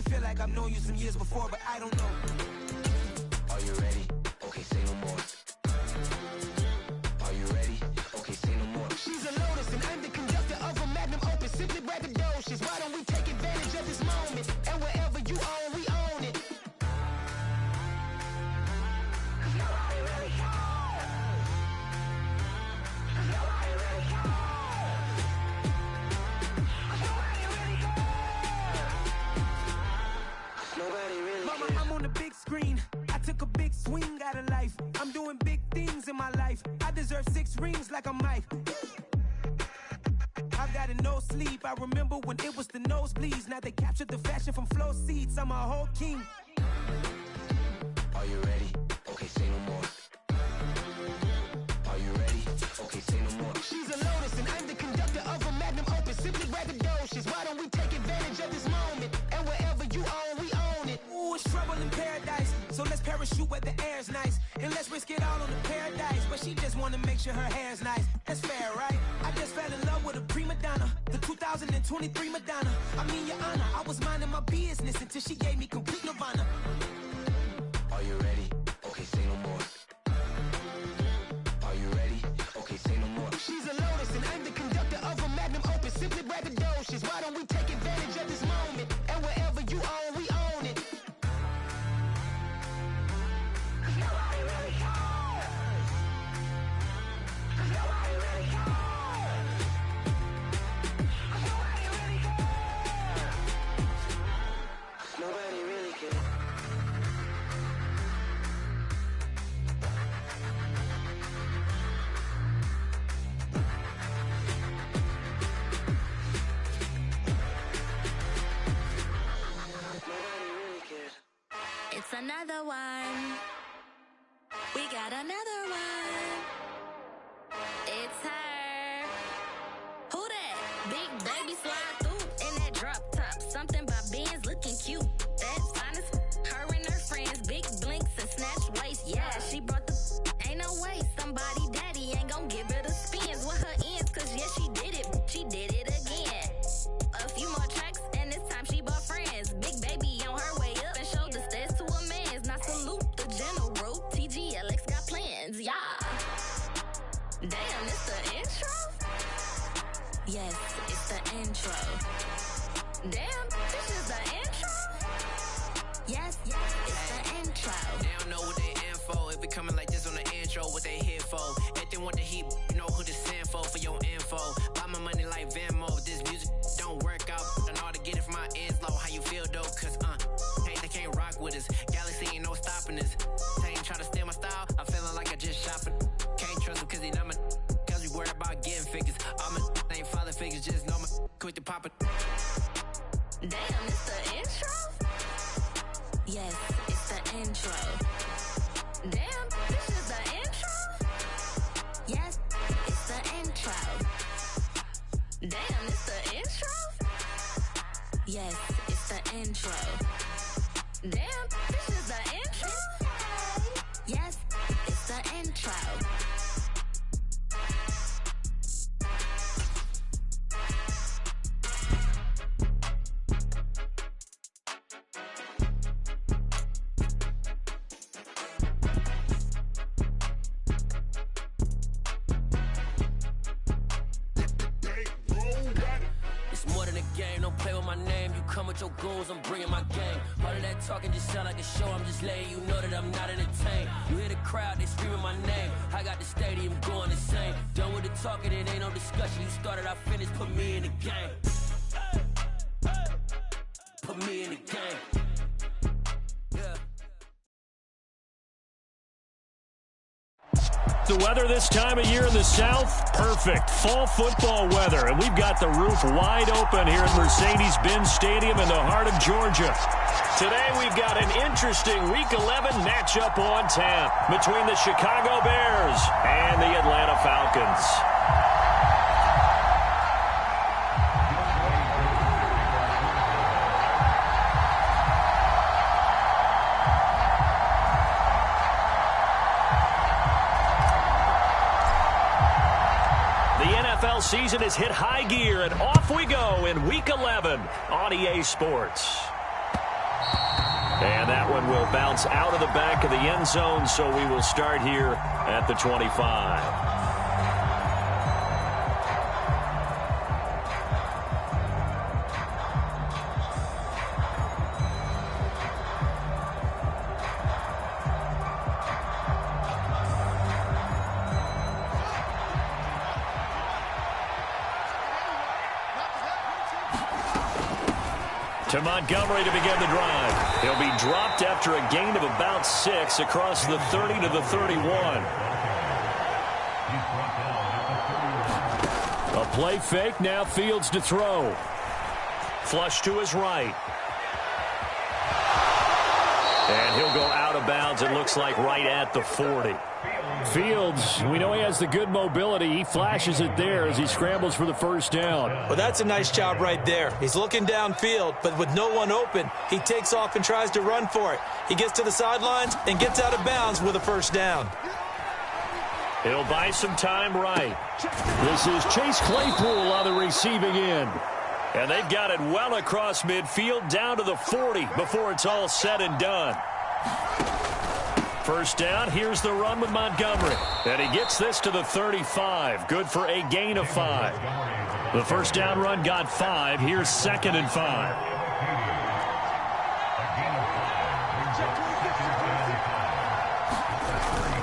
feel like I've known you some years before, but I don't know. Are you ready? Okay, say no more. Are you ready? Okay, say no more. She's a lotus and I'm the conductor of a magnum opus. Simply braggadocious. Why don't we take advantage of this moment? And wherever you own, we own it. Nobody really cares. Nobody really cares. Nobody really cares. Nobody really cares. Mama, I'm on the big screen. I took a big swing out of life. I'm doing big things in my life. I deserve 6 rings like I'm Mike. I've got no sleep. I remember when it was the nosebleeds. Now they captured the fashion from flow seats. I'm a whole king. Are you ready? Okay, say no more. Are you ready? Okay, say no more. She's a lotus and I'm the conductor of a magnum opus. Simply braggadocious. Why don't we take advantage of this moment? And wherever you own, we own it. Ooh, it's trouble in paradise. So let's parachute where the air's nice. And let's risk it all on the paradise. But she just wanna make sure her hair's nice. That's fair, right? I just fell in love with a prima donna. The 2023 Madonna. I mean, your honor, I was minding my business until she gave me complete nirvana. Are you ready? Okay, say no more. Are you ready? Okay, say no more. She's a lotus and I'm the conductor of a magnum opus. Simply braggadocious. Why don't we take advantage of this moment? And wherever you own, we own it. Nobody really cares. Nobody really cares. Nobody really cares. Nobody really cares. It's another one. We got another one. It's her. Who that? Big baby slide through in that drop top. Something by Benz looking cute. That's finest. Her and her friends, big blinks and snatch waist. Yeah, she brought the. Ain't no way somebody daddy ain't gon' give her the spins with her ends. Cause yeah, she did it. She did it again. A few more tracks and this time she bought friends. Big baby on her way up and showed the stairs to a man's. Now salute the general. TGLX got plans, yeah. Damn, it's the intro? Yes, it's the intro. Damn, this is the intro? Yes, it's the intro. They don't know what they in for. If it coming like this on the intro, what they here for? If they want the heat, you know who to send for your info. Buy my money like Venmo. This music don't work out. I know how to get it from my ends low. How you feel though? Cause hey, they can't rock with us. Galaxy ain't no stopping us. They ain't try to steal my style. I'm feeling like I just shopping. Can't trust him cause he not my. Cause we worried about getting figures. All my ain't father figures. Just know my quick to pop it. Damn, it's the intro? Yes, it's the intro. Damn, this is the intro? Yes, it's the intro. Damn, it's the intro? Yes, it's the intro. Damn, this is the intro? Yes, it's the intro. It's more than a game, don't play with my name. You come with your goons, I'm bringing my gang. All of that talking just sound like a show. I'm just letting you know that I'm not entertained. You hear the crowd, they screaming my name. I got the stadium going insane. Done with the talking, it ain't no discussion. You started, I finished, put me in the game. Put me in the game. Yeah. The weather this time of year in the South, perfect. Fall football weather, and we've got the roof wide open here at Mercedes-Benz Stadium in the heart of Georgia. Today we've got an interesting Week 11 matchup on tap between the Chicago Bears and the Atlanta Falcons. NFL season has hit high gear, and off we go in Week 11 on EA Sports. And that one will bounce out of the back of the end zone, so we will start here at the 25. To Montgomery to begin the drive. He'll be dropped after a gain of about 6 across the 30 to the 31. A play fake, now Fields to throw. Flush to his right. And he'll go out of bounds, it looks like right at the 40. Fields, we know he has the good mobility. He flashes it there as he scrambles for the first down. Well, that's a nice job right there. He's looking downfield, but with no one open, he takes off and tries to run for it. He gets to the sidelines and gets out of bounds with a first down. He'll buy some time right. This is Chase Claypool on the receiving end. And they've got it well across midfield down to the 40 before it's all said and done. First down, here's the run with Montgomery. And he gets this to the 35. Good for a gain of 5. The first down run got 5. Here's 2nd and 5.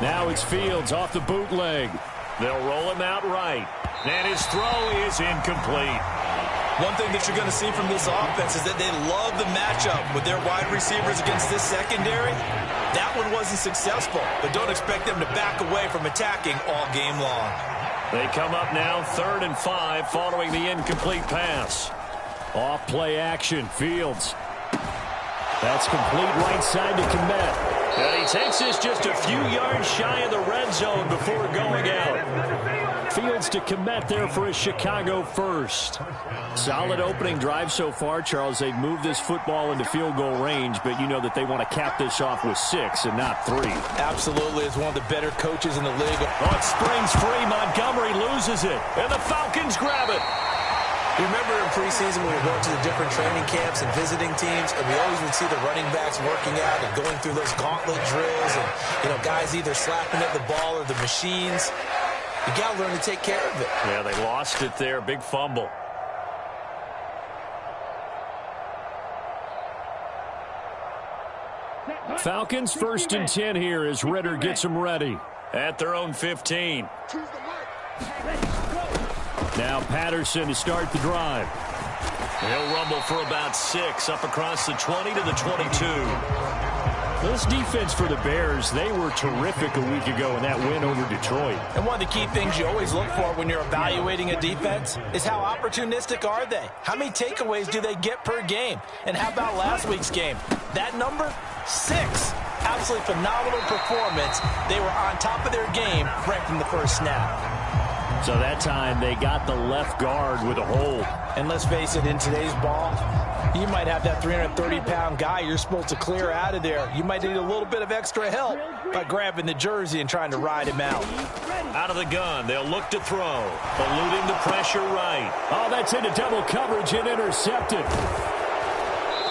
Now it's Fields off the bootleg. They'll roll him out right. And his throw is incomplete. One thing that you're going to see from this offense is that they love the matchup with their wide receivers against this secondary. That one wasn't successful, but don't expect them to back away from attacking all game long. They come up now 3rd and 5 following the incomplete pass. Off play action, Fields. That's complete right side to Kmet. And he takes this just a few yards shy of the red zone before going out. Fields to Kmet there for a Chicago first. Solid opening drive so far, Charles. They've moved this football into field goal range, but you know that they want to cap this off with 6 and not 3. Absolutely, is one of the better coaches in the league. Oh, it springs free. Montgomery loses it, and the Falcons grab it. You remember in preseason when we were going to the different training camps and visiting teams, and we always would see the running backs working out and going through those gauntlet drills, and guys either slapping at the ball or the machines. You got to learn to take care of it. Yeah, they lost it there. Big fumble. Falcons 1st and 10 here as Ritter gets them ready at their own 15. Now Patterson to start the drive. He'll rumble for about 6 up across the 20 to the 22. This defense for the Bears, they were terrific a week ago in that win over Detroit. And one of the key things you always look for when you're evaluating a defense is how opportunistic are they? How many takeaways do they get per game? And how about last week's game? That number, 6. Absolutely phenomenal performance. They were on top of their game right from the first snap. So that time they got the left guard with a hold. And let's face it, in today's ball, you might have that 330-pound guy you're supposed to clear out of there. You might need a little bit of extra help by grabbing the jersey and trying to ride him out. Out of the gun, they'll look to throw. Eluding the pressure right. Oh, that's into double coverage and intercepted.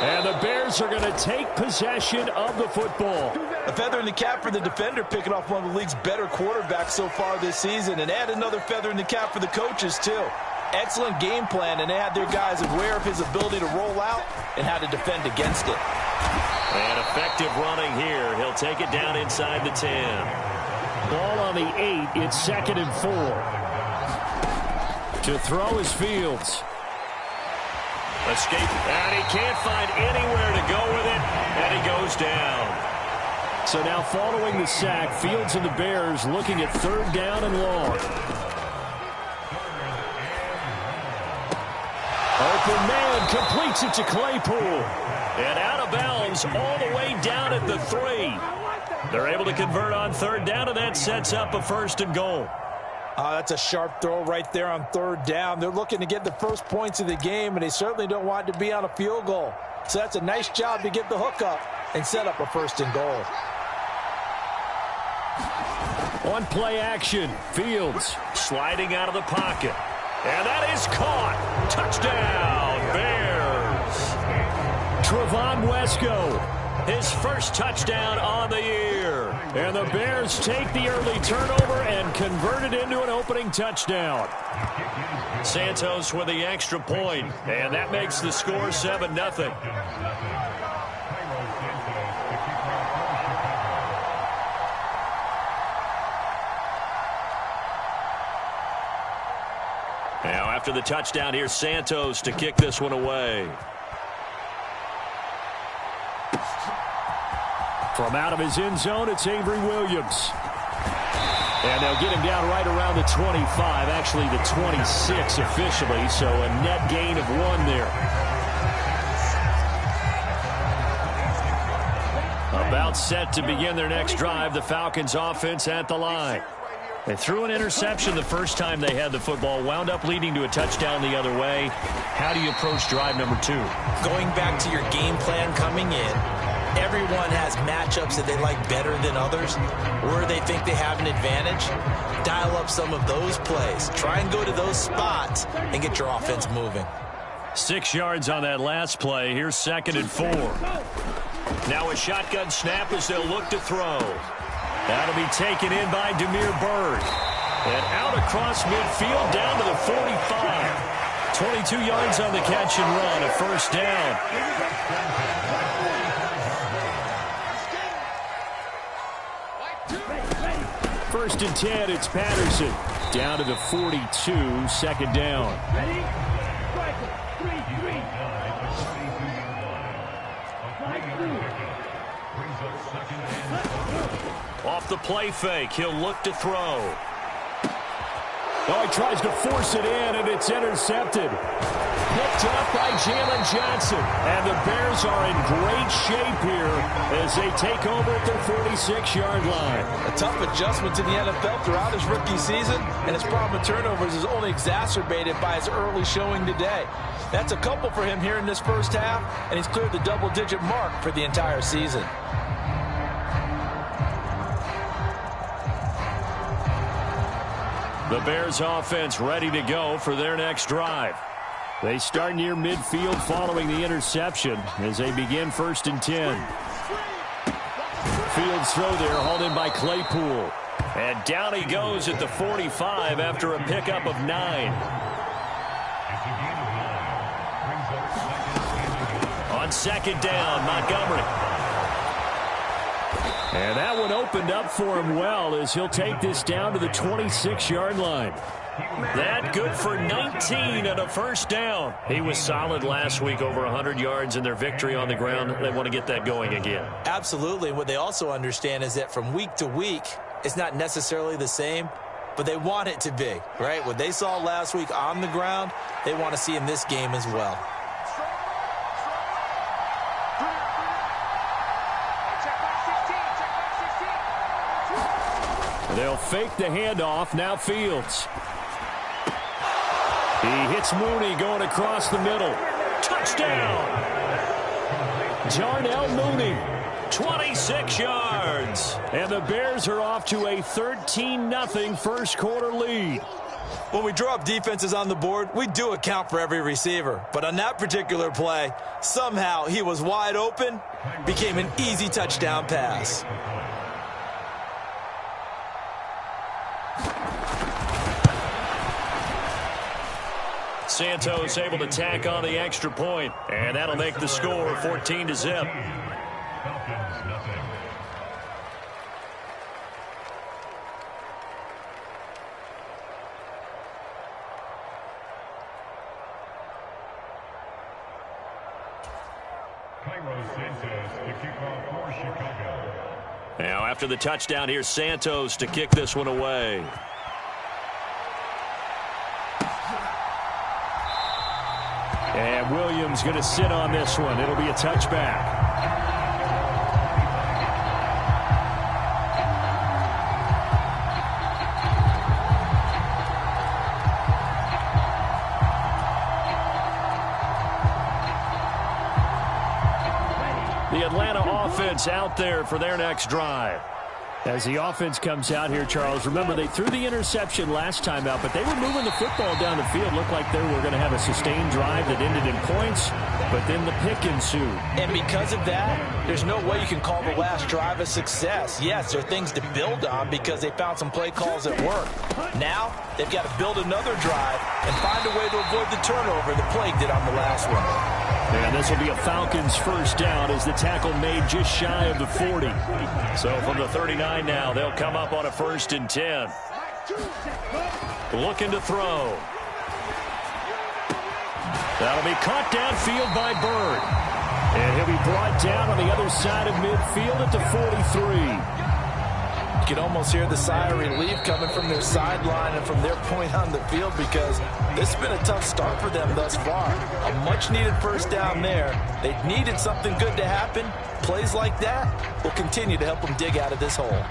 And the Bears are going to take possession of the football. A feather in the cap for the defender, picking off one of the league's better quarterbacks so far this season. And add another feather in the cap for the coaches, too. Excellent game plan, and they had their guys aware of his ability to roll out and how to defend against it. And effective running here. He'll take it down inside the 10. Ball on the 8. It's 2nd and 4. To throw is Fields. Escape, and he can't find anywhere to go with it, and he goes down. So now following the sack, Fields and the Bears looking at 3rd down and long. Open man completes it to Claypool. And out of bounds all the way down at the 3. They're able to convert on 3rd down, and that sets up a 1st and goal. That's a sharp throw right there on 3rd down. They're looking to get the first points of the game, and they certainly don't want it to be on a field goal. So that's a nice job to get the hook up and set up a 1st and goal. On play action, Fields sliding out of the pocket. And that is caught. Touchdown, Bears. Trevon Wesco his first touchdown on the year. And the Bears take the early turnover and convert it into an opening touchdown. Santos with the extra point, and that makes the score 7-0. Now after the touchdown, here's Santos to kick this one away. From out of his end zone, it's Avery Williams. And they'll get him down right around the 25, actually the 26 officially, so a net gain of 1 there. About set to begin their next drive, the Falcons offense at the line. They threw an interception the first time they had the football, wound up leading to a touchdown the other way. How do you approach drive number 2? Going back to your game plan coming in, everyone has matchups that they like better than others, where they think they have an advantage. Dial up some of those plays. Try and go to those spots and get your offense moving. 6 yards on that last play. Here's 2nd and 4. Now a shotgun snap as they'll look to throw. That'll be taken in by Damiere Byrd. And out across midfield down to the 45. 22 yards on the catch and run, a first down. First and 10, it's Patterson. Down to the 42, 2nd down. Ready? Striker, 3-3. Off the play fake, he'll look to throw. Oh, he tries to force it in, and it's intercepted. Picked up by Jalen Johnson. And the Bears are in great shape here as they take over at their 46-yard line. A tough adjustment to the NFL throughout his rookie season, and his problem with turnovers is only exacerbated by his early showing today. That's a couple for him here in this first half, and he's cleared the double-digit mark for the entire season. The Bears offense ready to go for their next drive. They start near midfield following the interception as they begin 1st and 10. Fields throw there, hauled in by Claypool. And down he goes at the 45 after a pickup of 9. On 2nd down, Montgomery. And that one opened up for him well as he'll take this down to the 26-yard line. That good for 19 and a first down. He was solid last week, over 100 yards in their victory on the ground. They want to get that going again. Absolutely. What they also understand is that from week to week, it's not necessarily the same, but they want it to be, right? What they saw last week on the ground, they want to see in this game as well. They'll fake the handoff. Now Fields. He hits Mooney going across the middle. Touchdown! Darnell Mooney, 26 yards. And the Bears are off to a 13-0 first quarter lead. When we draw up defenses on the board, we do account for every receiver. But on that particular play, somehow he was wide open, became an easy touchdown pass. Santos able to tack on the extra point, and that'll make the score 14-0. Now after the touchdown, here's Santos to kick this one away. And Williams going to sit on this one. It'll be a touchback. The Atlanta offense out there for their next drive. As the offense comes out here, Charles, remember they threw the interception last time out, but they were moving the football down the field. Looked like they were going to have a sustained drive that ended in points, but then the pick ensued. And because of that, there's no way you can call the last drive a success. Yes, there are things to build on because they found some play calls that work. Now, they've got to build another drive and find a way to avoid the turnover that plagued it on the last one. And this will be a Falcons first down as the tackle made just shy of the 40. So from the 39 now, they'll come up on a 1st and 10. Looking to throw. That'll be caught downfield by Bird. And he'll be brought down on the other side of midfield at the 43. You can almost hear the sigh of relief coming from their sideline and from their point on the field because this has been a tough start for them thus far. A much-needed first down there. They needed something good to happen. Plays like that will continue to help them dig out of this hole.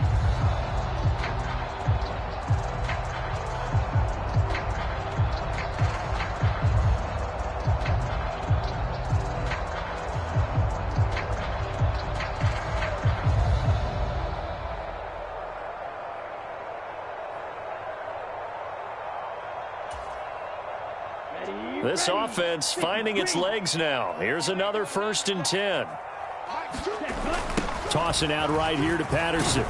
This offense finding its legs now. Here's another 1st and 10. Tossing out right here to Patterson.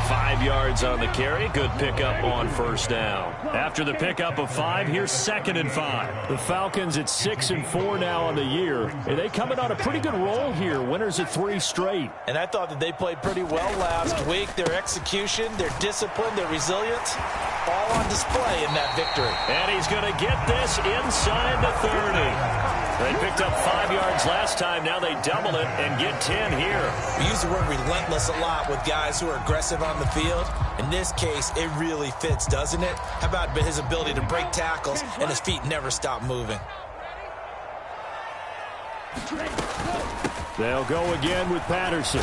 5 yards on the carry. Good pickup on 1st down. After the pickup of 5, here's 2nd and 5. The Falcons at 6-4 now on the year. And they coming on a pretty good roll here. Winners of 3 straight. And I thought that they played pretty well last week. Their execution, their discipline, their resilience, all on display in that victory. And he's going to get this inside the 30. They picked up 5 yards last time. Now they double it and get 10 here. We use the word relentless a lot with guys who are aggressive on the field. In this case, it really fits, doesn't it? How about his ability to break tackles and his feet never stop moving? They'll go again with Patterson.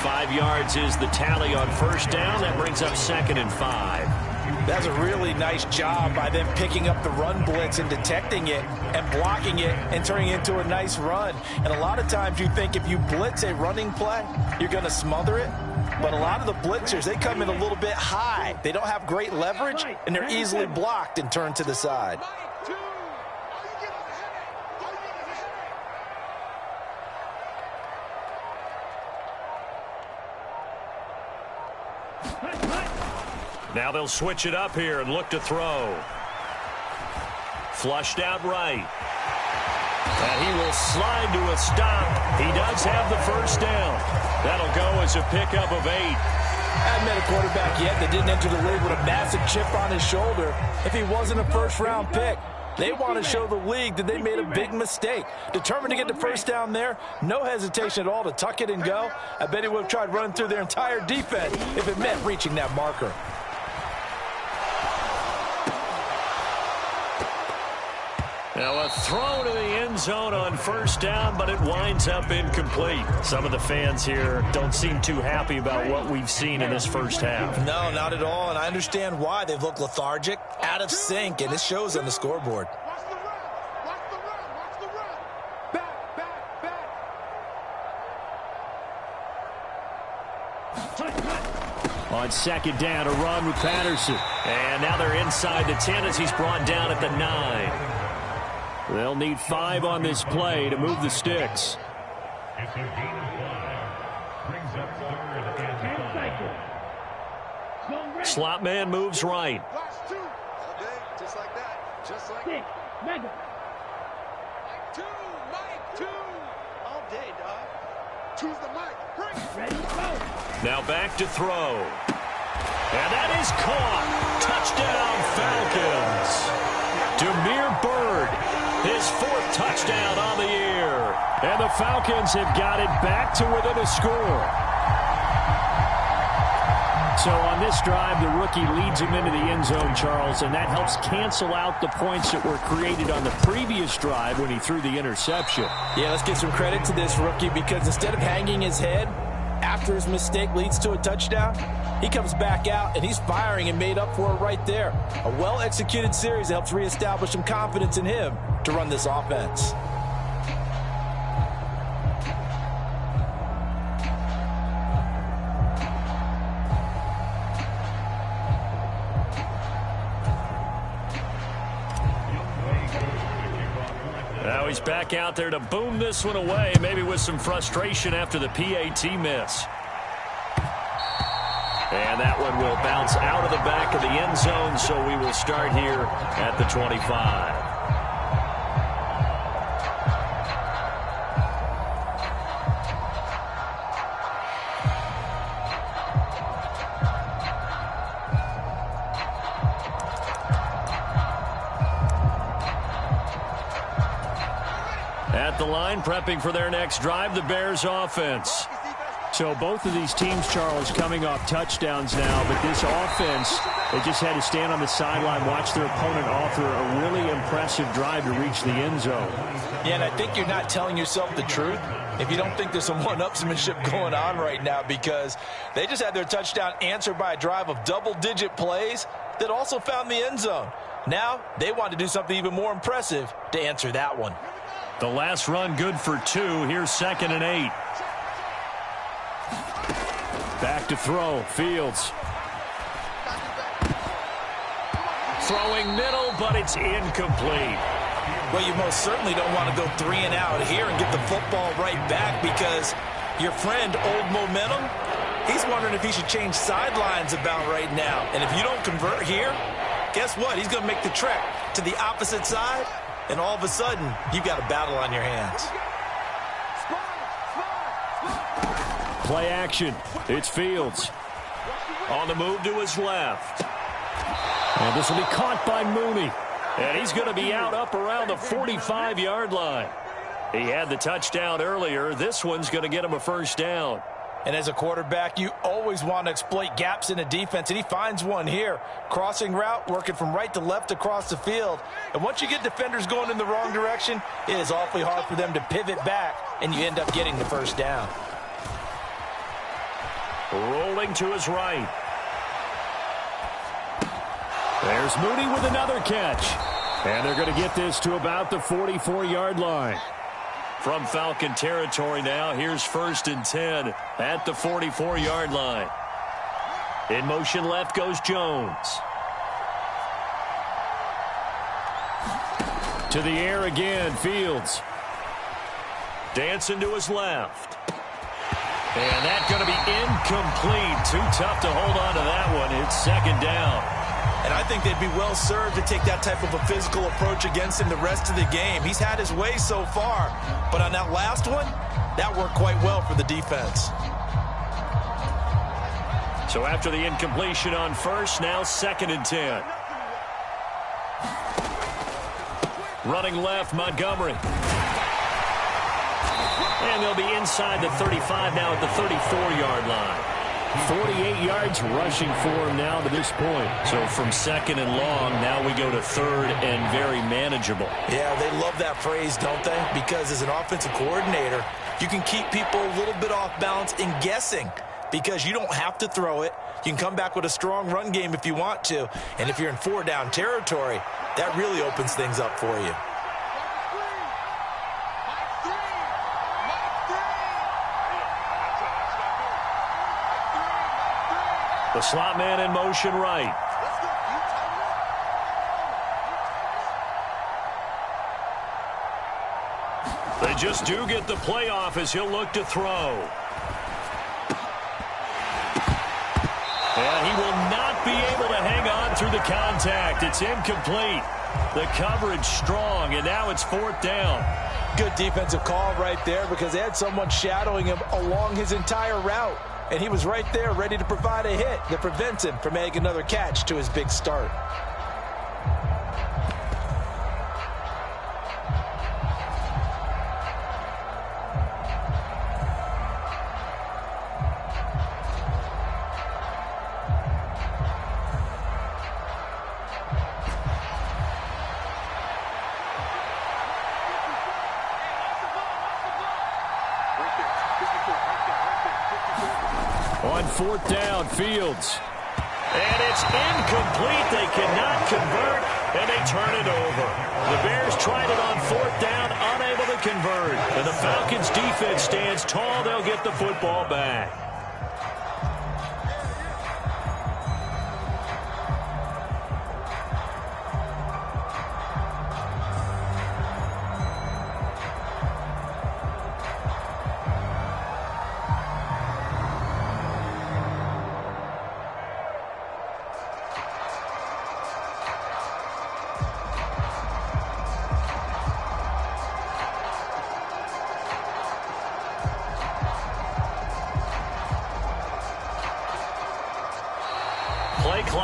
5 yards is the tally on 1st down. That brings up 2nd and 5. That's a really nice job by them picking up the run blitz and detecting it and blocking it and turning it into a nice run. And a lot of times you think if you blitz a running play, you're going to smother it. But a lot of the blitzers, they come in a little bit high. They don't have great leverage, and they're easily blocked and turned to the side. Now they'll switch it up here and look to throw. Flushed out right. And he will slide to a stop. He does have the 1st down. That'll go as a pickup of 8. I haven't met a quarterback yet that didn't enter the league with a massive chip on his shoulder if he wasn't a first-round pick. They want to show the league that they made a big mistake. Determined to get the 1st down there, no hesitation at all to tuck it and go. I bet he would have tried running through their entire defense if it meant reaching that marker. Now a throw to the end zone on 1st down, but it winds up incomplete. Some of the fans here don't seem too happy about what we've seen in this first half. No, not at all, and I understand why. They've looked lethargic, out of sync, and it shows on the scoreboard. On 2nd down, a run with Patterson. And now they're inside the 10 as he's brought down at the 9. They'll need 5 on this play to move the sticks. Slot man moves right. Just like that. Just like that. Mike 2. All day, dog. Choose the mic. Bring it. Ready, go. Now back to throw. And that is caught. Touchdown, Falcons. Damiere Byrd, his 4th touchdown on the year. And the Falcons have got it back to within a score. So on this drive, the rookie leads him into the end zone, Charles, and that helps cancel out the points that were created on the previous drive when he threw the interception. Yeah, let's give some credit to this rookie because instead of hanging his head after his mistake leads to a touchdown, he comes back out and he's firing and made up for it right there. A well-executed series that helps reestablish some confidence in him to run this offense. Now he's back out there to boom this one away, maybe with some frustration after the PAT miss. And that one will bounce out of the back of the end zone, so we will start here at the 25. At the line, prepping for their next drive, the Bears offense. So both of these teams, Charles, coming off touchdowns now, but this offense, they just had to stand on the sideline, watch their opponent author a really impressive drive to reach the end zone. Yeah, and I think you're not telling yourself the truth if you don't think there's some one-upsmanship going on right now, because they just had their touchdown answered by a drive of double-digit plays that also found the end zone. Now they want to do something even more impressive to answer that one. The last run good for 2. Here's 2nd and 8. Back to throw. Fields. Throwing middle, but it's incomplete. Well, you most certainly don't want to go 3 and out here and get the football right back, because your friend, Old Momentum, he's wondering if he should change sidelines about right now. And if you don't convert here, guess what? He's going to make the trek to the opposite side, and all of a sudden, you've got a battle on your hands. Play action. It's Fields. On the move to his left. And this will be caught by Mooney. And he's going to be out up around the 45-yard line. He had the touchdown earlier. This one's going to get him a first down. And as a quarterback, you always want to exploit gaps in a defense, and he finds one here. Crossing route, working from right to left across the field. And once you get defenders going in the wrong direction, it is awfully hard for them to pivot back, and you end up getting the first down. Rolling to his right. There's Mooney with another catch. And they're going to get this to about the 44-yard line. From Falcon territory now, here's 1st and 10 at the 44-yard line. In motion left goes Jones. To the air again, Fields. Dancing to his left. And that's going to be incomplete. Too tough to hold on to that one. It's 2nd down. And I think they'd be well served to take that type of a physical approach against him the rest of the game. He's had his way so far, but on that last one, that worked quite well for the defense. So after the incompletion on first, now 2nd and 10. Running left, Montgomery. And they'll be inside the 35 now at the 34-yard line. 48 yards rushing for him now to this point. So from 2nd and long, now we go to 3rd and very manageable. Yeah, they love that phrase, don't they? Because as an offensive coordinator, you can keep people a little bit off balance in guessing, because you don't have to throw it. You can come back with a strong run game if you want to. And if you're in 4-down territory, that really opens things up for you. The slot man in motion right. They just do get the playoff as he'll look to throw. And he will not be able to hang on through the contact. It's incomplete. The coverage strong, and now it's 4th down. Good defensive call right there, because they had someone shadowing him along his entire route. And he was right there ready to provide a hit that prevents him from making another catch to his big start. On 4th down, Fields. And it's incomplete. They cannot convert, and they turn it over. The Bears tried it on 4th down, unable to convert. And the Falcons' defense stands tall. They'll get the football back.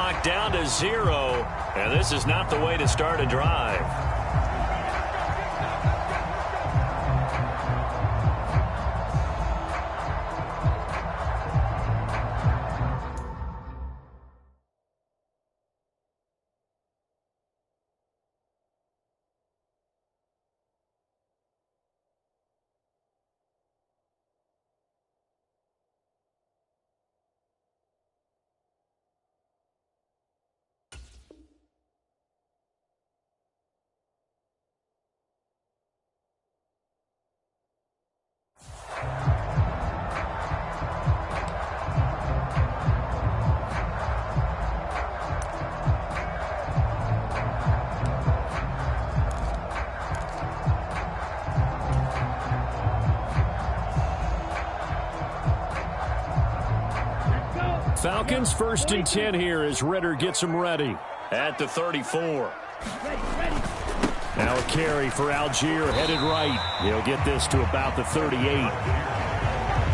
clock down to 0, and this is not the way to start a drive. Falcons 1st and 10 here as Ritter gets them ready at the 34. Now a carry for Algier headed right. He'll get this to about the 38.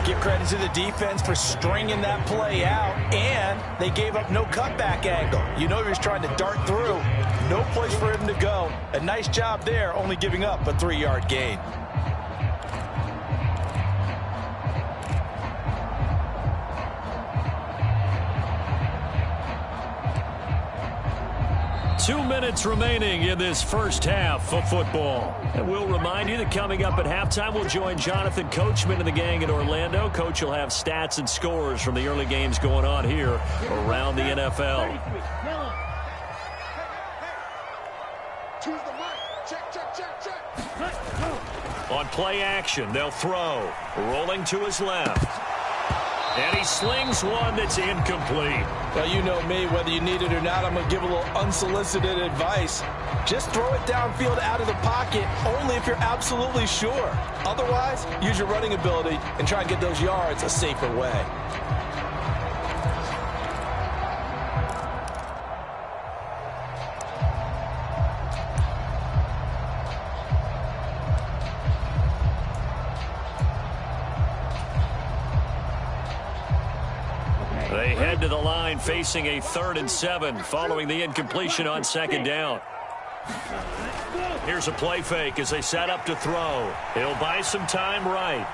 Give credit to the defense for stringing that play out, and they gave up no cutback angle. You know he was trying to dart through. No place for him to go. A nice job there, only giving up a 3-yard gain. Two minutes remaining in this first half of football. And we'll remind you that coming up at halftime, we'll join Jonathan Coachman and the gang in Orlando. Coach will have stats and scores from the early games going on here around the NFL. Choose the mic. Check, check, check, check. On play action, they'll throw. Rolling to his left. And he slings one that's incomplete. Well, you know me, whether you need it or not, I'm going to give a little unsolicited advice. Just throw it downfield out of the pocket, only if you're absolutely sure. Otherwise, use your running ability and try and get those yards a safer way. They head to the line facing a 3rd and 7 following the incompletion on 2nd down. Here's a play fake as they set up to throw. He'll buy some time right.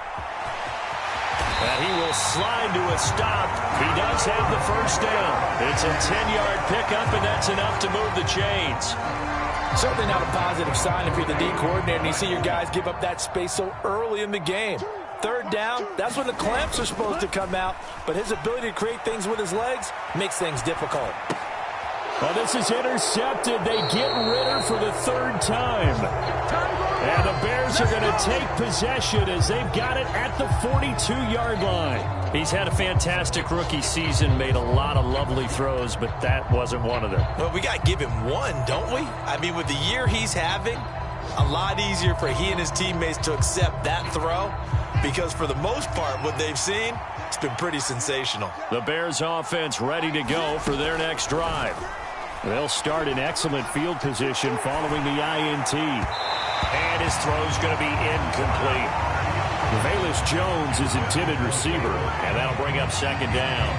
And he will slide to a stop. He does have the first down. It's a 10-yard pickup, and that's enough to move the chains. Certainly not a positive sign if you're the D coordinator and you see your guys give up that space so early in the game. 3rd down, that's when the clamps are supposed to come out, but his ability to create things with his legs makes things difficult. Well, this is intercepted. They get Ritter for the 3rd time. And the Bears are going to take possession as they've got it at the 42-yard line. He's had a fantastic rookie season, made a lot of lovely throws, but that wasn't one of them. Well, we got to give him one, don't we? I mean, with the year he's having, a lot easier for he and his teammates to accept that throw. Because for the most part, what they've seen, it's been pretty sensational. The Bears offense ready to go for their next drive. They'll start in excellent field position following the INT. And his throw's going to be incomplete. Velus Jones is intended receiver. And that'll bring up 2nd down.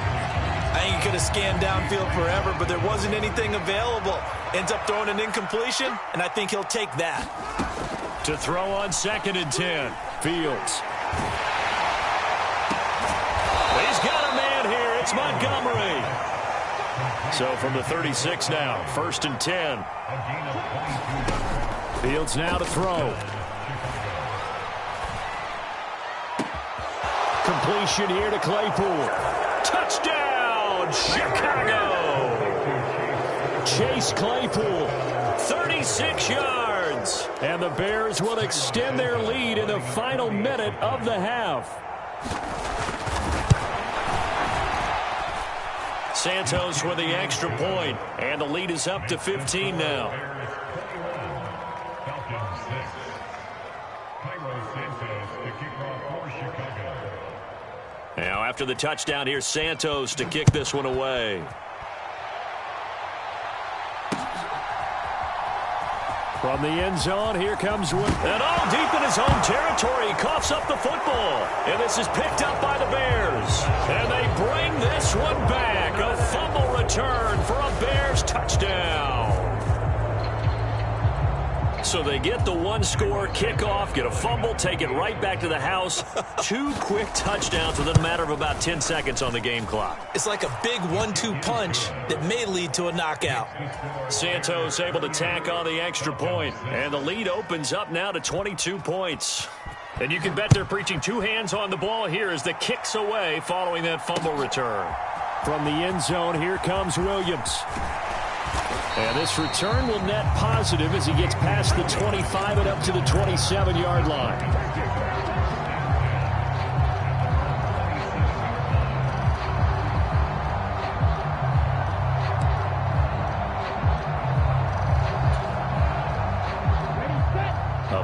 I think he could have scanned downfield forever, but there wasn't anything available. Ends up throwing an incompletion, and I think he'll take that. To throw on 2nd and 10, Fields. He's got a man here. It's Montgomery. So from the 36 now, 1st and 10. Fields now to throw. Completion here to Claypool. Touchdown, Chicago. Chase Claypool. 36 yards. And the Bears will extend their lead in the final minute of the half. Santos with the extra point, and the lead is up to 15 now. Now after the touchdown, here's Santos to kick this one away. From the end zone, here comes Wood. And all deep in his own territory, he coughs up the football. And this is picked up by the Bears. And they bring this one back. A fumble return return for a Bears touchdown. So they get the one-score kickoff, get a fumble, take it right back to the house. 2 quick touchdowns within a matter of about 10 seconds on the game clock. It's like a big 1-2 punch that may lead to a knockout. Santos able to tack on the extra point, and the lead opens up now to 22 points. And you can bet they're preaching 2 hands on the ball here as the kick's away following that fumble return. From the end zone, here comes Williams. And this return will net positive as he gets past the 25 and up to the 27-yard line.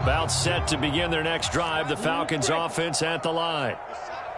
About set to begin their next drive, the Falcons offense at the line.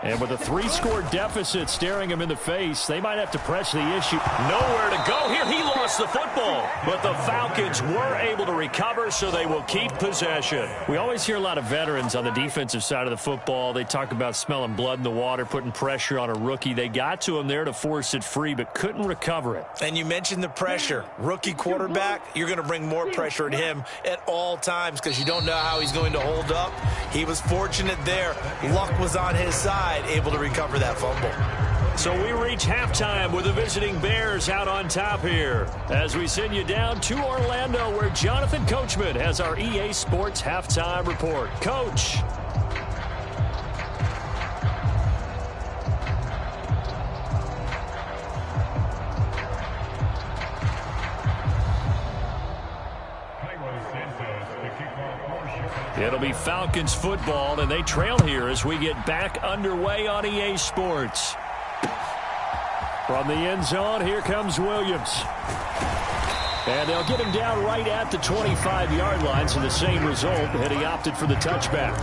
And with a 3-score deficit staring him in the face, they might have to press the issue. Nowhere to go here. He lost the football. But the Falcons were able to recover, so they will keep possession. We always hear a lot of veterans on the defensive side of the football. They talk about smelling blood in the water, putting pressure on a rookie. They got to him there to force it free, but couldn't recover it. And you mentioned the pressure. Rookie quarterback, you're going to bring more pressure at him at all times because you don't know how he's going to hold up. He was fortunate there. Luck was on his side, able to recover that fumble. So we reach halftime with the visiting Bears out on top here as we send you down to Orlando where Jonathan Coachman has our EA Sports halftime report. Coach. It'll be Falcons football, and they trail here as we get back underway on EA Sports. From the end zone, here comes Williams. And they'll get him down right at the 25-yard line, so the same result, and he opted for the touchback.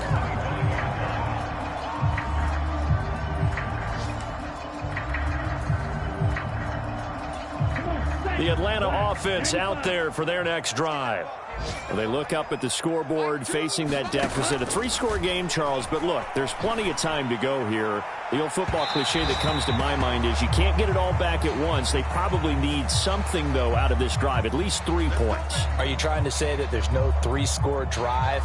The Atlanta offense out there for their next drive. Well, they look up at the scoreboard facing that deficit. A 3-score game, Charles, but look, there's plenty of time to go here. The old football cliche that comes to my mind is you can't get it all back at once. They probably need something, though, out of this drive, at least 3 points. Are you trying to say that there's no 3-score drive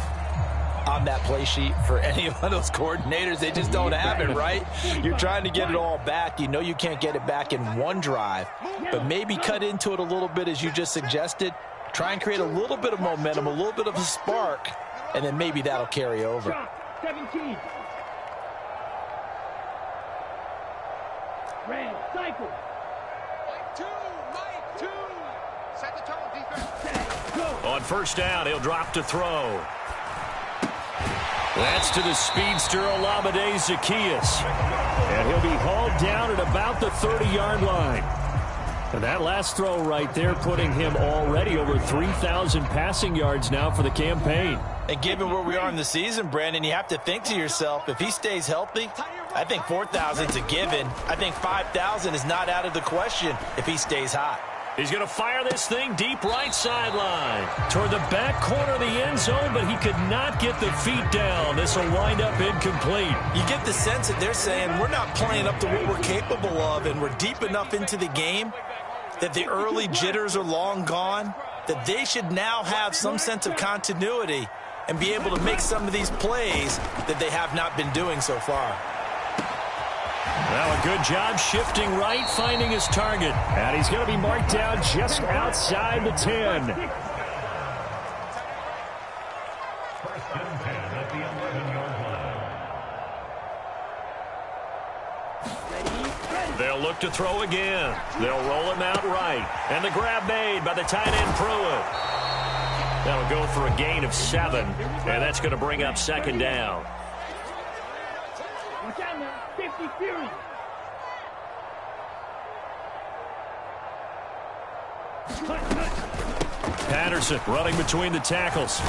on that play sheet for any one of those coordinators? They just don't have it, right? You're trying to get it all back. You know you can't get it back in one drive, but maybe cut into it a little bit as you just suggested. Try and create a little bit of momentum, a little bit of a spark, and then maybe that'll carry over. 17. Red, cycle. Mike 2. Set the tone, defense. On first down, he'll drop to throw. That's to the speedster Olamide Zaccheaus. And he'll be hauled down at about the 30-yard line. And that last throw right there putting him already over 3,000 passing yards now for the campaign. And given where we are in the season, Brandon, you have to think to yourself, if he stays healthy, I think 4,000 is a given. I think 5,000 is not out of the question if he stays hot. He's going to fire this thing deep right sideline toward the back corner of the end zone, but he could not get the feet down. This will wind up incomplete. You get the sense that they're saying we're not playing up to what we're capable of, and we're deep enough into the game that the early jitters are long gone, that they should now have some sense of continuity and be able to make some of these plays that they have not been doing so far. Well, a good job shifting right, finding his target. And he's going to be marked down just outside the 10. They'll look to throw again. They'll roll him out right. And the grab made by the tight end Pruitt. That'll go for a gain of 7. And that's going to bring up second down. Watch out now. 50 Fury. Patterson running between the tackles.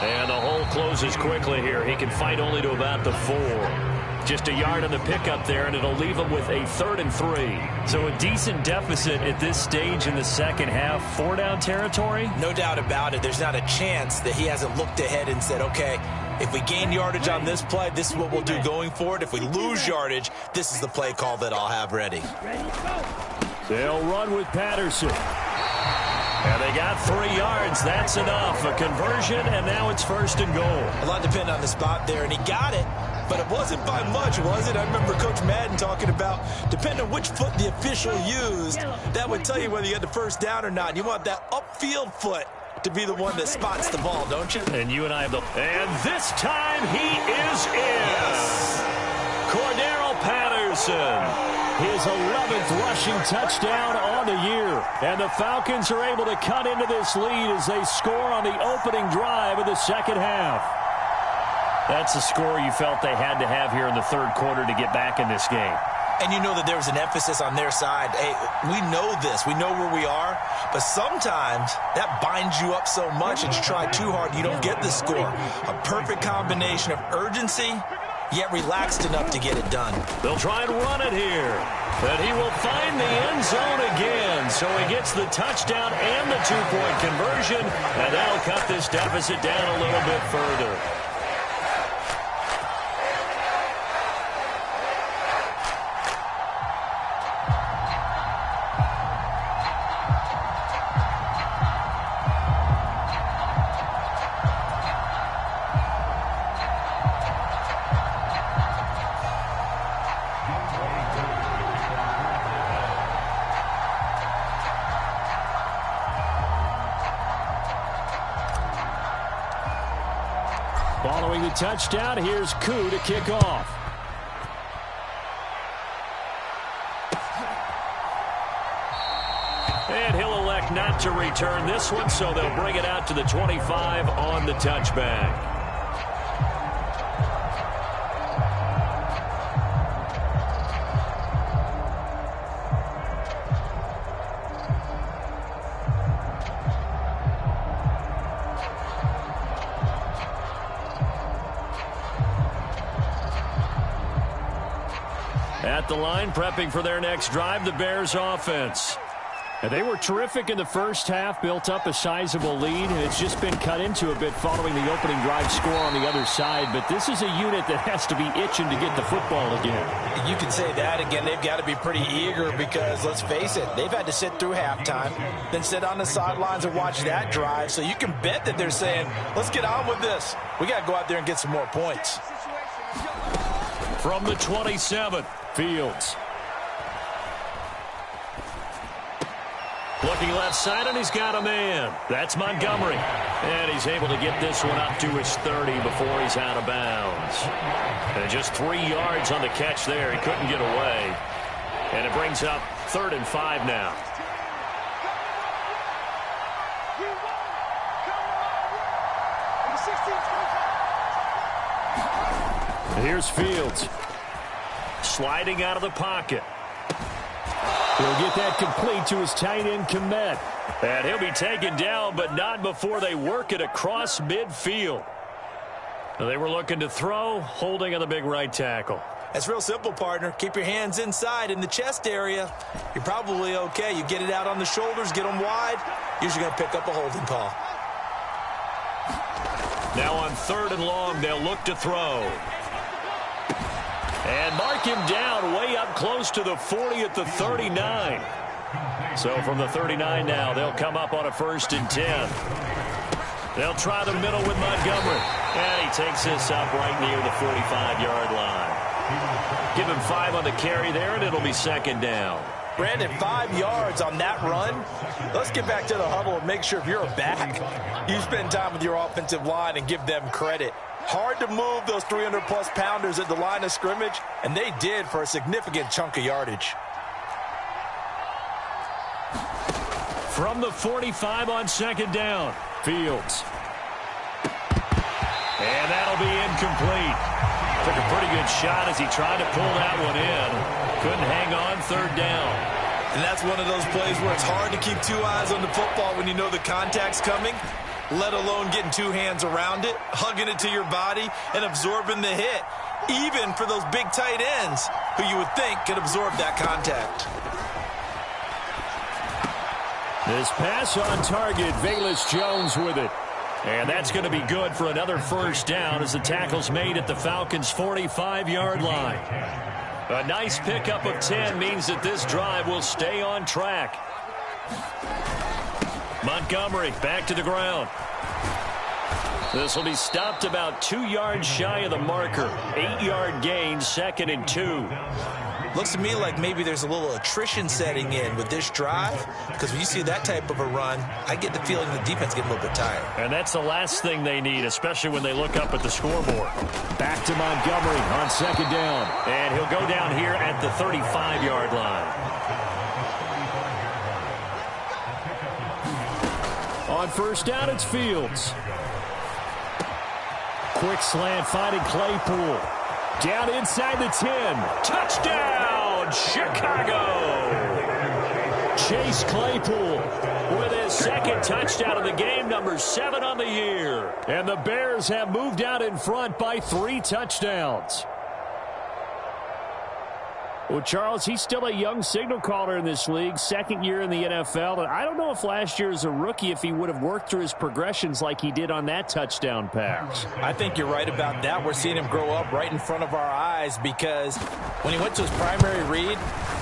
And the hole closes quickly here. He can fight only to about the 4. Just a yard on the pickup there, and it'll leave him with a 3rd and 3. So a decent deficit at this stage in the second half. 4-down territory? No doubt about it. There's not a chance that he hasn't looked ahead and said, okay, if we gain yardage on this play, this is what we'll do going forward. If we lose yardage, this is the play call that I'll have ready. Ready, go. They'll run with Patterson. And they got 3 yards. That's enough. A conversion, and now it's 1st and goal. A lot depended on the spot there, and he got it. But it wasn't by much, was it? I remember Coach Madden talking about, depending on which foot the official used, that would tell you whether you had the first down or not. You want that upfield foot to be the one that spots the ball, don't you? And you and I have the... And this time he is in. Yes. Cordero Patterson. His 11th rushing touchdown on the year. And the Falcons are able to cut into this lead as they score on the opening drive of the second half. That's a score you felt they had to have here in the third quarter to get back in this game. And you know that there was an emphasis on their side. Hey, we know this. We know where we are. But sometimes that binds you up so much and you try too hard, you don't get the score. A perfect combination of urgency, yet relaxed enough to get it done. They'll try and run it here. But he will find the end zone again. So he gets the touchdown and the 2-point conversion. And that'll cut this deficit down a little bit further. Following the touchdown, here's Koo to kick off. And he'll elect not to return this one, so they'll bring it out to the 25 on the touchback. At the line, prepping for their next drive, the Bears offense. And they were terrific in the first half, built up a sizable lead, and it's just been cut into a bit following the opening drive score on the other side. But this is a unit that has to be itching to get the football again. You can say that again. They've got to be pretty eager because, let's face it, they've had to sit through halftime, then sit on the sidelines and watch that drive. So you can bet that they're saying, let's get on with this. We got to go out there and get some more points. From the 27th, Fields. Looking left side, and he's got a man. That's Montgomery. And he's able to get this one up to his 30 before he's out of bounds. And just 3 yards on the catch there. He couldn't get away. And it brings up 3rd and 5 now. Here's Fields. Sliding out of the pocket. He'll get that complete to his tight end, Kmet. And he'll be taken down, but not before they work it across midfield. They were looking to throw, holding on the big right tackle. That's real simple, partner. Keep your hands inside in the chest area. You're probably okay. You get it out on the shoulders, get them wide. Usually going to pick up a holding call. Now on 3rd and long, they'll look to throw. And mark him down way up close to the 40 at the 39. So from the 39 now, they'll come up on a 1st and 10. They'll try the middle with Montgomery. And he takes this up right near the 45-yard line. Give him 5 on the carry there, and it'll be 2nd down. Brandon, 5 yards on that run. Let's get back to the huddle and make sure if you're a back, you spend time with your offensive line and give them credit. Hard to move those 300-plus pounders at the line of scrimmage, and they did for a significant chunk of yardage. From the 45 on 2nd down, Fields. And that'll be incomplete. Took a pretty good shot as he tried to pull that one in. Couldn't hang on, 3rd down. And that's one of those plays where it's hard to keep 2 eyes on the football when you know the contact's coming, let alone getting 2 hands around it, hugging it to your body, and absorbing the hit, even for those big tight ends who you would think could absorb that contact. This pass on target, Velus Jones with it. And that's going to be good for another 1st down as the tackle's made at the Falcons' 45-yard line. A nice pickup of 10 means that this drive will stay on track. Montgomery back to the ground. This will be stopped about 2 yards shy of the marker. 8-yard gain, 2nd and 2. Looks to me like maybe there's a little attrition setting in with this drive, because when you see that type of a run, I get the feeling the defense getting a little bit tired. And that's the last thing they need, especially when they look up at the scoreboard. Back to Montgomery on 2nd down. And he'll go down here at the 35-yard line. On 1st down, it's Fields. Quick slant finding Claypool. Down inside the 10. Touchdown, Chicago! Chase Claypool with his 2nd touchdown of the game, number 7 on the year. And the Bears have moved out in front by 3 touchdowns. Well, Charles, he's still a young signal caller in this league, 2nd year in the NFL. And I don't know if last year as a rookie, if he would have worked through his progressions like he did on that touchdown pass. I think you're right about that. We're seeing him grow up right in front of our eyes, because when he went to his primary read,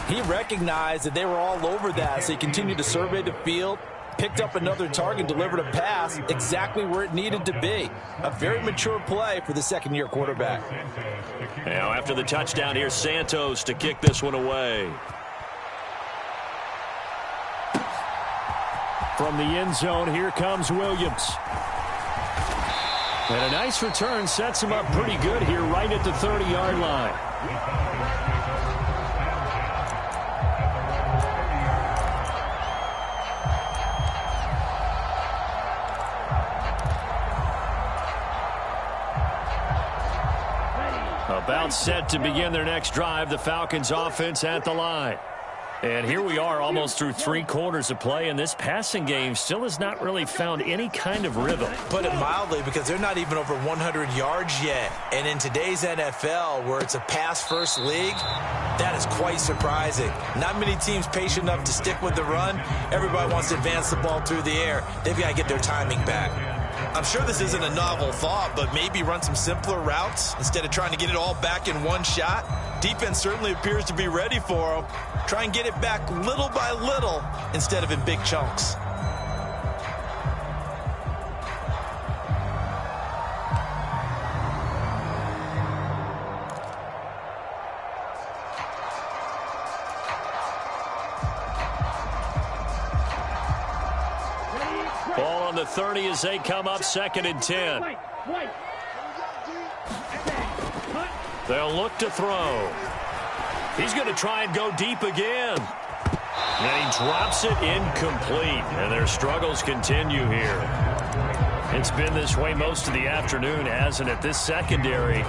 he recognized that they were all over that. So he continued to survey the field, picked up another target, delivered a pass exactly where it needed to be. A very mature play for the 2nd-year quarterback. Now after the touchdown, here's Santos to kick this one away. From the end zone, here comes Williams. And a nice return sets him up pretty good here right at the 30-yard line. About set to begin their next drive, the Falcons offense at the line. And here we are almost through 3 quarters of play, and this passing game still has not really found any kind of rhythm. Put it mildly, because they're not even over 100 yards yet. And in today's NFL, where it's a pass-first league, that is quite surprising. Not many teams patient enough to stick with the run. Everybody wants to advance the ball through the air. They've got to get their timing back. I'm sure this isn't a novel thought, but maybe run some simpler routes instead of trying to get it all back in one shot. Defense certainly appears to be ready for them. Try and get it back little by little instead of in big chunks. Ball on the 30 as they come up, 2nd and 10. They'll look to throw. He's going to try and go deep again. And he drops it incomplete. And their struggles continue here. It's been this way most of the afternoon, hasn't it? This secondary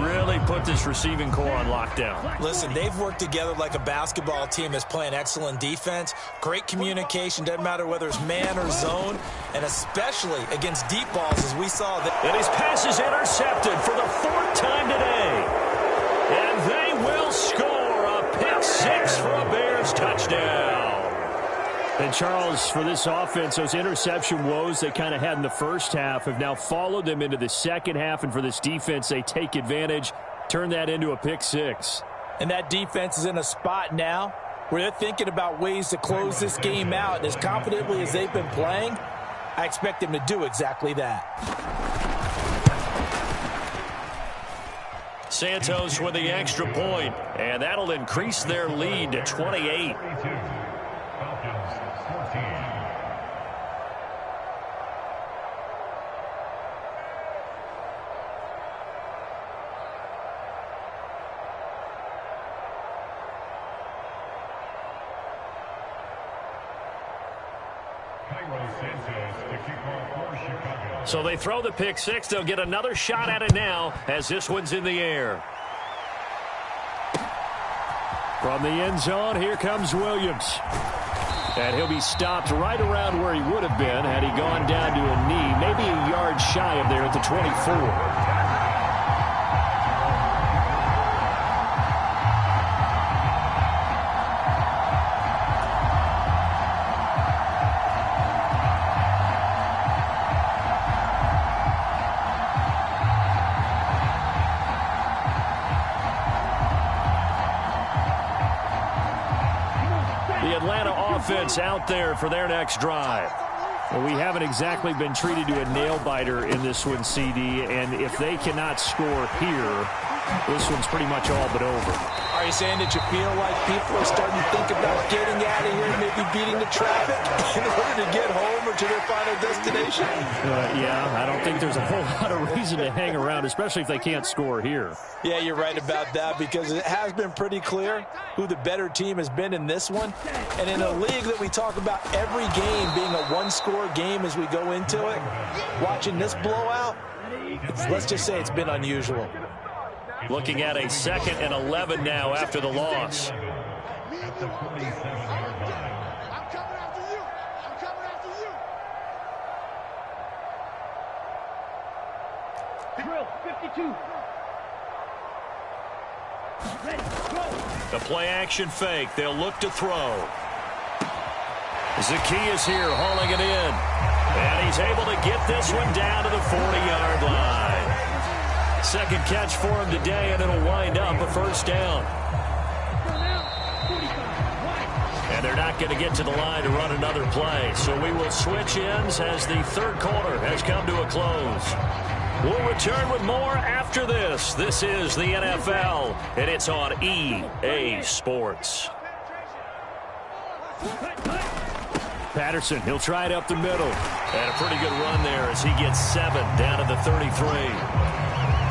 really put this receiving core on lockdown. Listen, they've worked together like a basketball team that's playing excellent defense. Great communication, doesn't matter whether it's man or zone, and especially against deep balls, as we saw. And his pass is intercepted for the 4th time today. And they will score a pick 6 for a Bears touchdown. And, Charles, for this offense, those interception woes they kind of had in the first half have now followed them into the second half. And for this defense, they take advantage, turn that into a pick 6. And that defense is in a spot now where they're thinking about ways to close this game out. And as confidently as they've been playing, I expect them to do exactly that. Santos with the extra point, and that'll increase their lead to 28. So they throw the pick 6. They'll get another shot at it now as this one's in the air. From the end zone, here comes Williams. And he'll be stopped right around where he would have been had he gone down to a knee, maybe a yard shy of there at the 24. offense out there for their next drive. Well, we haven't exactly been treated to a nail-biter in this one, CD, and if they cannot score here, this one's pretty much all but over. Are you saying that you feel like people are starting to think about getting out of here, maybe beating the traffic in order to get home or to their final destination? Yeah, I don't think there's a whole lot of reason to hang around, especially if they can't score here. Yeah, you're right about that, because it has been pretty clear who the better team has been in this one. And in a league that we talk about every game being a one-score game as we go into it, watching this blowout, let's just say it's been unusual. Looking at a 2nd and 11 now after the loss. I'm coming after you. I'm coming after you. Drill 52. Ready, go. The play action fake. They'll look to throw. Zacchaeus here hauling it in. And he's able to get this one down to the 40-yard line. Second catch for him today, and it'll wind up a first down. And they're not going to get to the line to run another play. So we will switch ends as the third quarter has come to a close. We'll return with more after this. This is the NFL, and it's on EA Sports. Patterson, he'll try it up the middle. And a pretty good run there as he gets 7 down to the 33.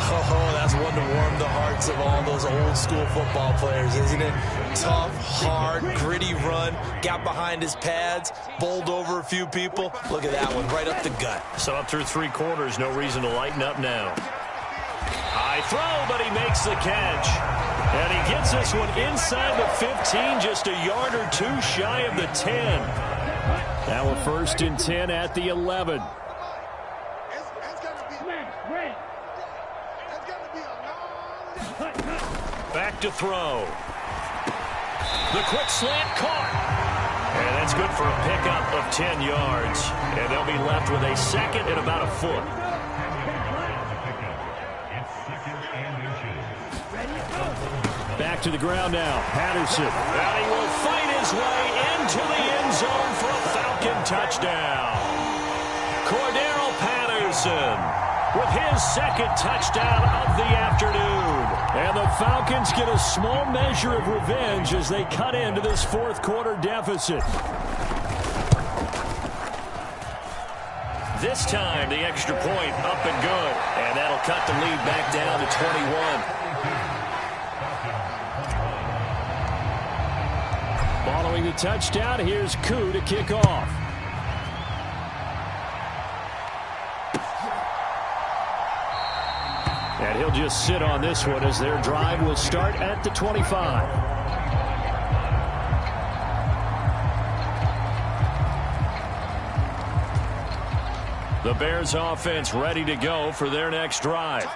Oh, that's one to warm the hearts of all those old school football players, isn't it? Tough, hard, gritty run, got behind his pads, bowled over a few people. Look at that one, right up the gut. So up through 3 quarters, no reason to lighten up now. High throw, but he makes the catch. And he gets this one inside the 15, just a yard or two shy of the 10. Now a 1st and 10 at the 11. Back to throw. The quick slant caught. And that's good for a pickup of 10 yards. And they'll be left with a 2nd and about a foot. Back to the ground now. Patterson. And he will fight his way into the end zone for a Falcon touchdown. Cordero Patterson with his 2nd touchdown of the afternoon. And the Falcons get a small measure of revenge as they cut into this 4th quarter deficit. This time, the extra point up and good. And that'll cut the lead back down to 21. Following the touchdown, here's Koo to kick off. And he'll just sit on this one as their drive will start at the 25. The Bears offense ready to go for their next drive.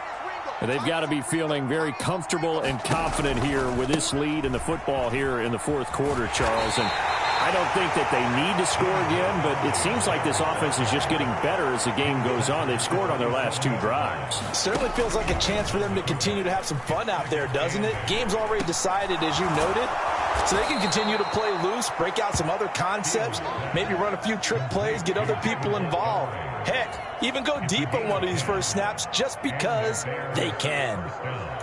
And they've got to be feeling very comfortable and confident here with this lead in the football here in the 4th quarter, Charles. And I don't think that they need to score again, but it seems like this offense is just getting better as the game goes on. They've scored on their last 2 drives. Certainly feels like a chance for them to continue to have some fun out there, doesn't it? Game's already decided, as you noted. So they can continue to play loose, break out some other concepts, maybe run a few trick plays, get other people involved. Heck, even go deep on one of these first snaps just because they can.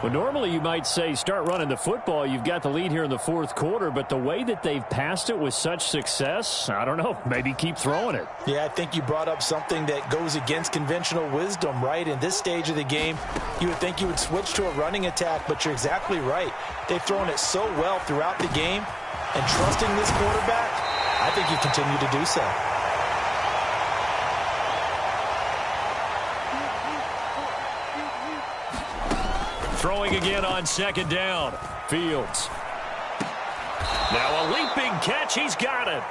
Well, normally you might say start running the football. You've got the lead here in the 4th quarter, but the way that they've passed it with such success, I don't know, maybe keep throwing it. Yeah, I think you brought up something that goes against conventional wisdom, right? In this stage of the game, you would think you would switch to a running attack, but you're exactly right. They've thrown it so well throughout the game, and trusting this quarterback, I think you continue to do so. Throwing again on 2nd down. Fields. Now a leaping catch. He's got it.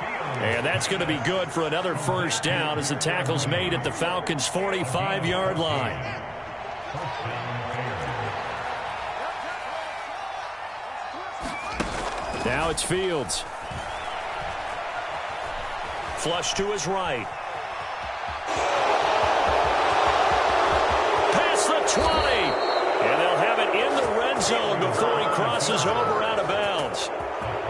And that's going to be good for another first down as the tackle's made at the Falcons' 45-yard line. Now it's Fields. Flush to his right. Past the 20. And they'll have it in the red zone before he crosses over out of bounds.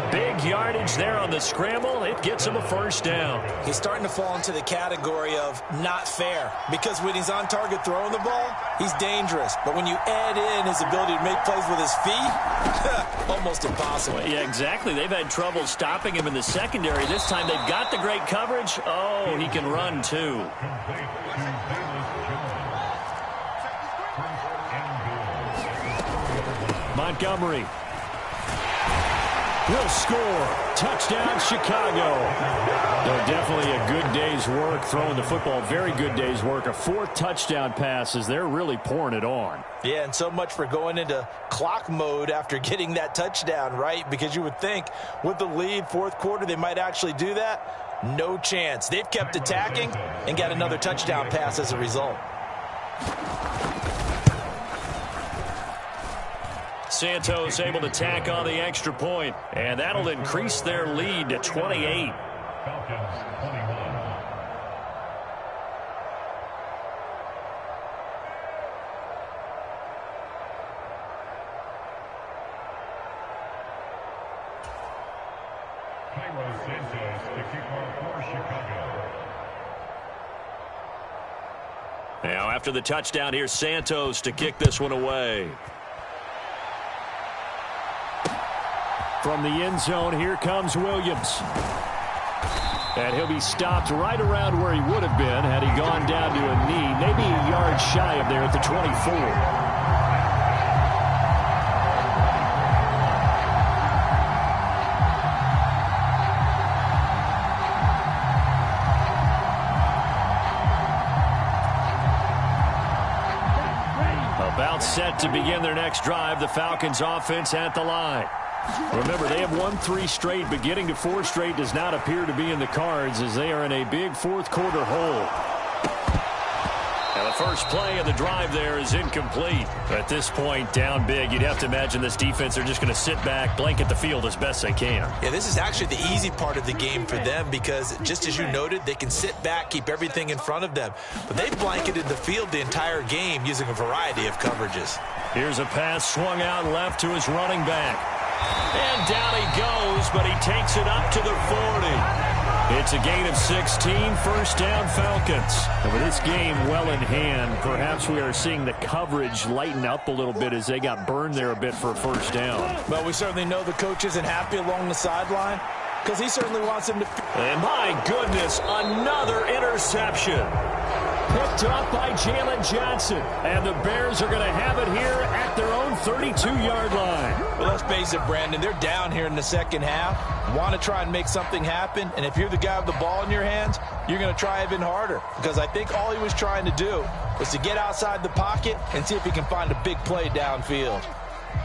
Big yardage yardage there on the scramble. It gets him a first down. He's starting to fall into the category of not fair, because when he's on target throwing the ball, he's dangerous. But when you add in his ability to make plays with his feet, almost impossible. Yeah, exactly. They've had trouble stopping him in the secondary. This time they've got the great coverage. Oh, he can run too. Montgomery will score. Touchdown, Chicago. No, definitely a good day's work throwing the football. Very good day's work. A 4th touchdown pass as they're really pouring it on. Yeah, and so much for going into clock mode after getting that touchdown, right? Because you would think with the lead, 4th quarter, they might actually do that. No chance. They've kept attacking and got another touchdown pass as a result. Santos able to tack on the extra point, and that'll increase their lead to 28. Now after the touchdown, here's Santos to kick this one away. From the end zone, here comes Williams. And he'll be stopped right around where he would have been had he gone down to a knee, maybe a yard shy of there at the 24. About set to begin their next drive, the Falcons offense at the line. Remember, they have won 3 straight, but getting to 4 straight does not appear to be in the cards as they are in a big 4th quarter hole. And the first play of the drive there is incomplete. At this point, down big, you'd have to imagine this defense are just going to sit back, blanket the field as best they can. Yeah, this is actually the easy part of the game for them because, just as you noted, they can sit back, keep everything in front of them. But they've blanketed the field the entire game using a variety of coverages. Here's a pass swung out left to his running back. And down he goes, but he takes it up to the 40. It's a gain of 16, first down Falcons. And with this game well in hand, perhaps we are seeing the coverage lighten up a little bit as they got burned there a bit for a first down. Well, we certainly know the coach isn't happy along the sideline because he certainly wants him to... And my goodness, another interception. Picked up by Jalen Johnson. And the Bears are going to have it here at their own 32-yard line. Well, let's face it, Brandon. They're down here in the second half. Want to try and make something happen. And if you're the guy with the ball in your hands, you're going to try even harder. Because I think all he was trying to do was to get outside the pocket and see if he can find a big play downfield.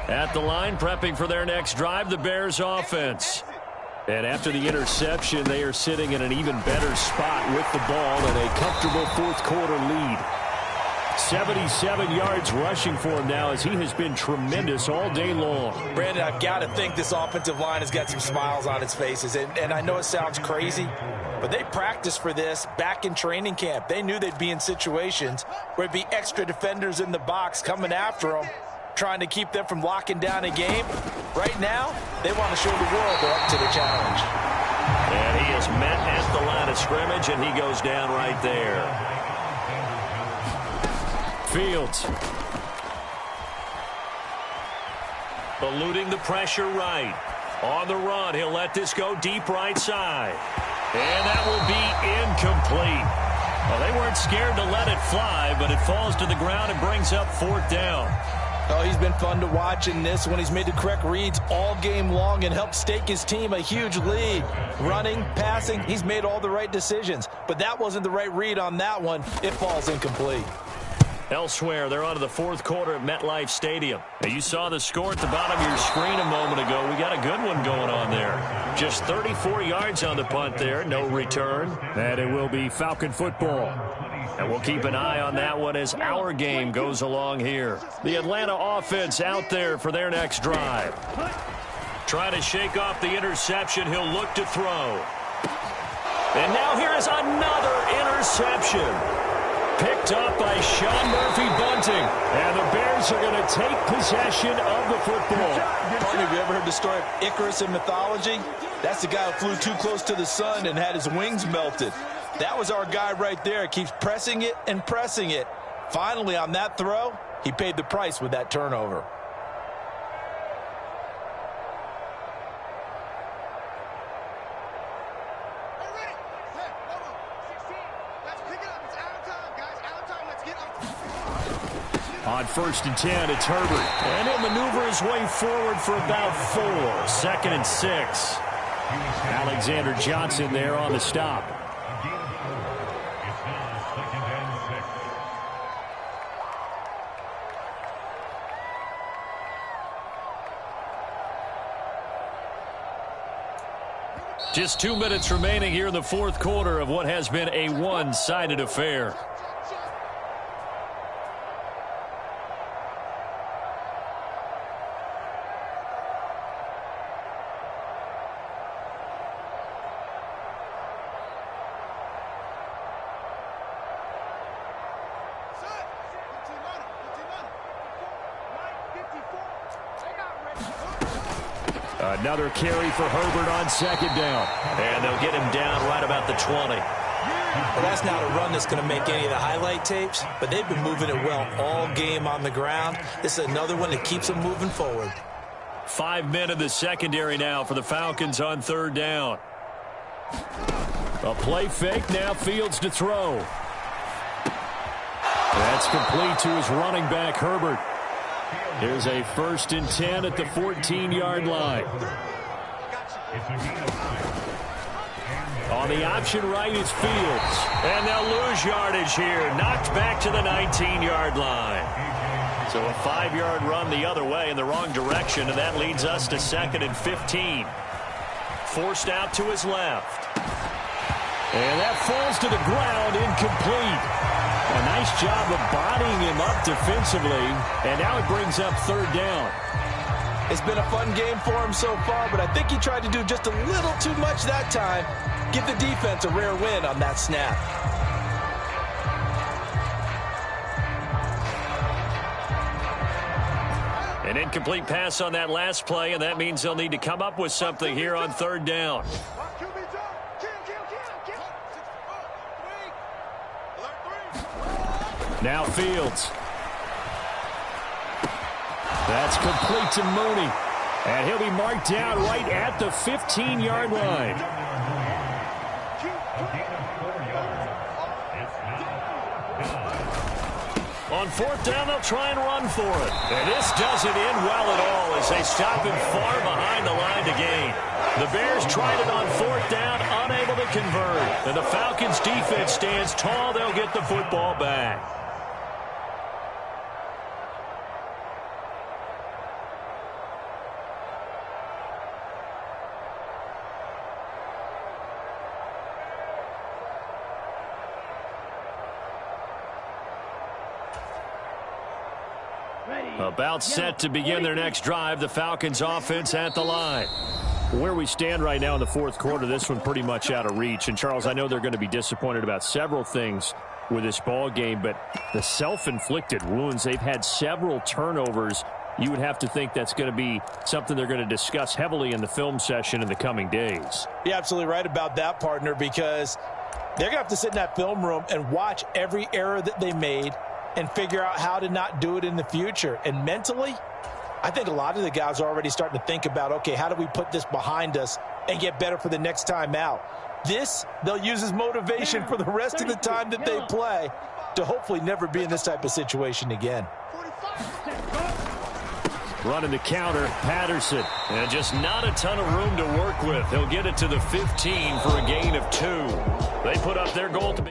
At the line, prepping for their next drive, the Bears offense. And after the interception, they are sitting in an even better spot with the ball and a comfortable 4th quarter lead. 77 yards rushing for him now as he has been tremendous all day long. Brandon, I've got to think this offensive line has got some smiles on its faces. And I know it sounds crazy, but they practiced for this back in training camp. They knew they'd be in situations where it'd be extra defenders in the box coming after them, trying to keep them from locking down a game. Right now, they want to show the world they're up to the challenge. And he is met at the line of scrimmage, and he goes down right there. Fields. Eluding the pressure right. On the run, he'll let this go deep right side. And that will be incomplete. Well, they weren't scared to let it fly, but it falls to the ground and brings up 4th down. Oh, he's been fun to watch in this one. He's made the correct reads all game long and helped stake his team a huge lead. Running, passing, he's made all the right decisions. But that wasn't the right read on that one. It falls incomplete. Elsewhere, they're on to the 4th quarter at MetLife Stadium. Now, you saw the score at the bottom of your screen a moment ago. We got a good one going on there. Just 34 yards on the punt there, no return. And it will be Falcon football. And we'll keep an eye on that one as our game goes along here. The Atlanta offense out there for their next drive. Trying to shake off the interception. He'll look to throw. And now here is another interception. picked up by Sean Murphy-Bunting. And the Bears are going to take possession of the football. Partner, have you ever heard the story of Icarus in mythology? That's the guy who flew too close to the sun and had his wings melted. That was our guy right there. Keeps pressing it and pressing it. Finally, on that throw, he paid the price with that turnover. On 1st and 10, it's Herbert. And he'll maneuver his way forward for about 4. 2nd and 6. Alexander Johnson there on the stop. Just 2 minutes remaining here in the 4th quarter of what has been a one-sided affair. Another carry for Herbert on 2nd down. And they'll get him down right about the 20. Well, that's not a run that's going to make any of the highlight tapes, but they've been moving it well all game on the ground. This is another one that keeps them moving forward. 5 men in the secondary now for the Falcons on 3rd down. A play fake, now Fields to throw. That's complete to his running back, Herbert. Here's a 1st and 10 at the 14-yard line. On the option right is Fields. And they'll lose yardage here. Knocked back to the 19-yard line. So a 5-yard run the other way in the wrong direction, and that leads us to 2nd and 15. Forced out to his left. And that falls to the ground, incomplete. A nice job of bodying him up defensively, and now it brings up 3rd down. It's been a fun game for him so far, but I think he tried to do just a little too much that time. Give the defense a rare win on that snap. An incomplete pass on that last play, and that means they'll need to come up with something here on 3rd down. Now Fields. That's complete to Mooney. And he'll be marked down right at the 15-yard line. On 4th down, they'll try and run for it. And this doesn't end well at all as they stop him far behind the line to gain. The Bears tried it on 4th down, unable to convert. And the Falcons' defense stands tall. They'll get the football back. About set to begin their next drive, the Falcons offense at the line. Where we stand right now in the 4th quarter, this one pretty much out of reach. And, Charles, I know they're going to be disappointed about several things with this ball game, but the self-inflicted wounds, they've had several turnovers. You would have to think that's going to be something they're going to discuss heavily in the film session in the coming days. You're absolutely right about that, partner, because they're going to have to sit in that film room and watch every error that they made and figure out how to not do it in the future. And mentally, I think a lot of the guys are already starting to think about, okay, how do we put this behind us and get better for the next time out? This, they'll use as motivation for the rest of the time that they play to hopefully never be in this type of situation again. Running the counter, Patterson. And just not a ton of room to work with. He'll get it to the 15 for a gain of 2. They put up their goal to be